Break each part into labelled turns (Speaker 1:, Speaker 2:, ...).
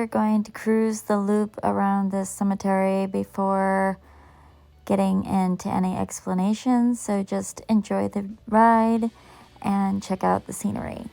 Speaker 1: we're going to cruise the loop around this cemetery before getting into any explanations, so just enjoy the ride and check out the scenery.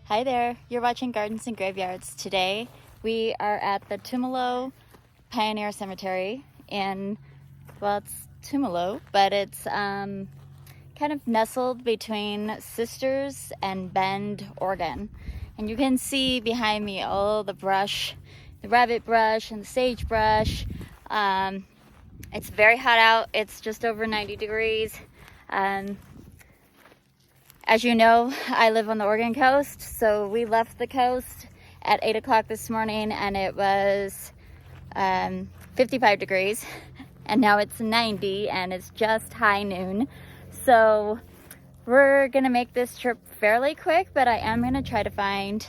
Speaker 1: Hi there, you're watching Gardens and Graveyards. Today we are at the Tumalo Pioneer Cemetery in, well, it's Tumalo, but it's kind of nestled between Sisters and Bend, Oregon. And you can see behind me all the brush, the rabbit brush and the sagebrush. It's very hot out. It's just over 90 degrees. As you know, I live on the Oregon coast, so we left the coast at 8 o'clock this morning and it was 55 degrees, and now it's 90 and it's just high noon. So we're gonna make this trip fairly quick, but I am gonna try to find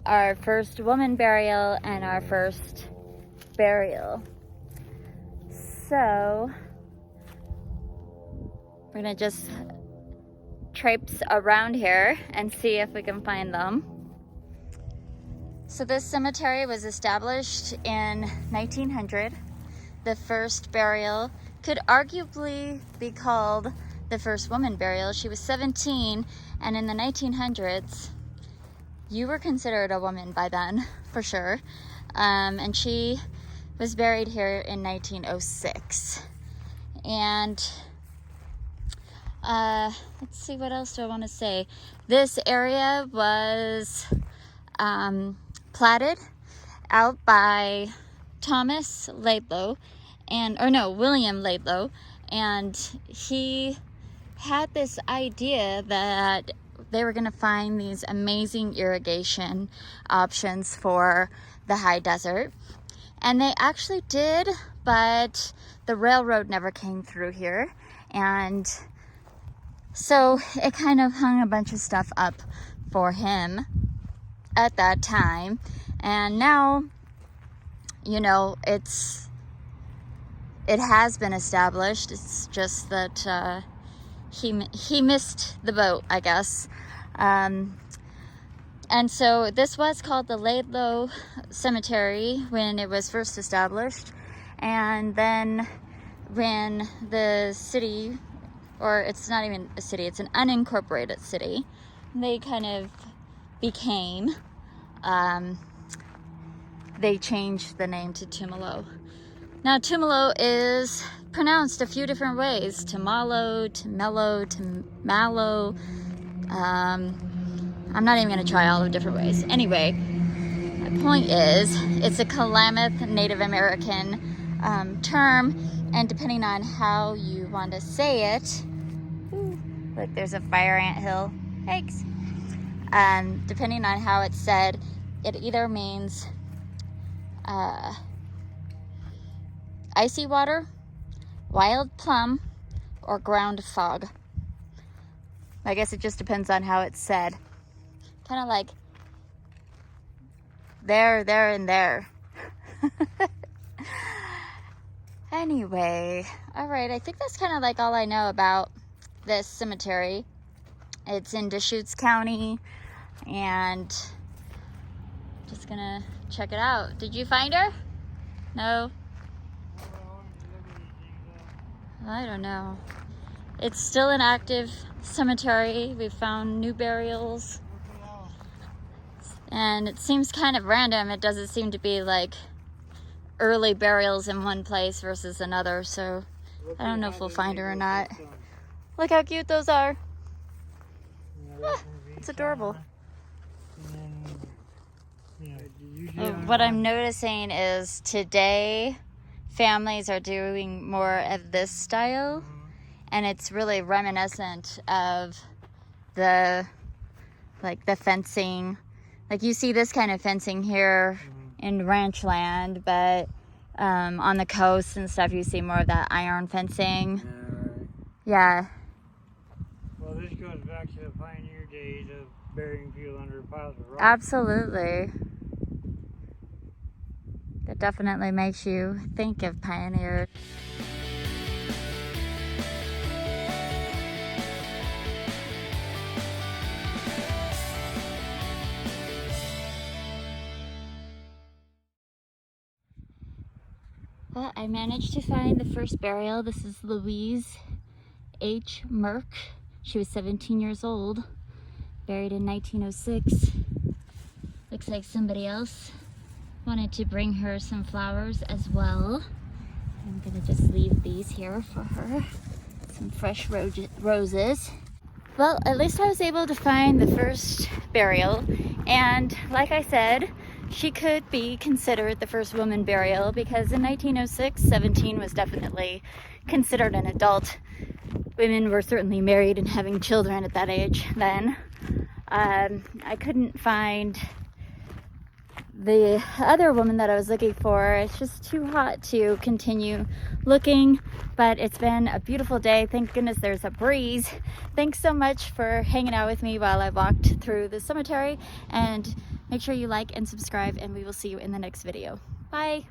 Speaker 1: our first woman burial and our first burial. So we're gonna just traipse around here and see if we can find them. So this cemetery was established in 1900. The first burial could arguably be called the first woman burial. She was 17, and in the 1900s you were considered a woman by then, for sure. And she was buried here in 1906. And let's see, what else do I want to say? This area was platted out by William Laidlow, and he had this idea that they were going to find these amazing irrigation options for the high desert, and they actually did, but the railroad never came through here, and so it kind of hung a bunch of stuff up for him at that time. And now, you know, it has been established. It's just that he missed the boat, I guess. And so this was called the Laidlow Cemetery when it was first established. And then when the city or it's not even a city, it's an unincorporated city. They kind of became, they changed the name to Tumalo. Now Tumalo is pronounced a few different ways. Tumalo, Tumelo, Tumalo. I'm not even gonna try all the different ways. Anyway, my point is, it's a Klamath Native American term, and depending on how you want to say it, look, there's a fire ant hill. Thanks. Depending on how it's said, it either means icy water, wild plum, or ground fog. I guess it just depends on how it's said. Kind of like there, and there. Anyway, all right, I think that's kind of like all I know about this cemetery. It's in Deschutes County, and just gonna check it out. Did you find her? No? I don't know. It's still an active cemetery. We found new burials. And it seems kind of random. It doesn't seem to be like early burials in one place versus another. So I don't know if we'll find her or not. Look how cute those are. It's adorable. What I'm noticing is today families are doing more of this style, and it's really reminiscent of the fencing. Like you see this kind of fencing here in ranch land, but on the coast and stuff you see more of that iron fencing. Yeah.
Speaker 2: Well, this goes back to the pioneer days of burying people under piles of rocks.
Speaker 1: Absolutely. That definitely makes you think of pioneers. Well, I managed to find the first burial. This is Louise H. Merck. She was 17 years old, buried in 1906. Looks like somebody else wanted to bring her some flowers as well. I'm gonna just leave these here for her. Some fresh roses. Well, at least I was able to find the first burial, and like I said, she could be considered the first woman burial because in 1906, 17 was definitely considered an adult. Women were certainly married and having children at that age then. I couldn't find the other woman that I was looking for. It's just too hot to continue looking, but it's been a beautiful day. Thank goodness there's a breeze. Thanks so much for hanging out with me while I walked through the cemetery, and make sure you like and subscribe, and we will see you in the next video. Bye.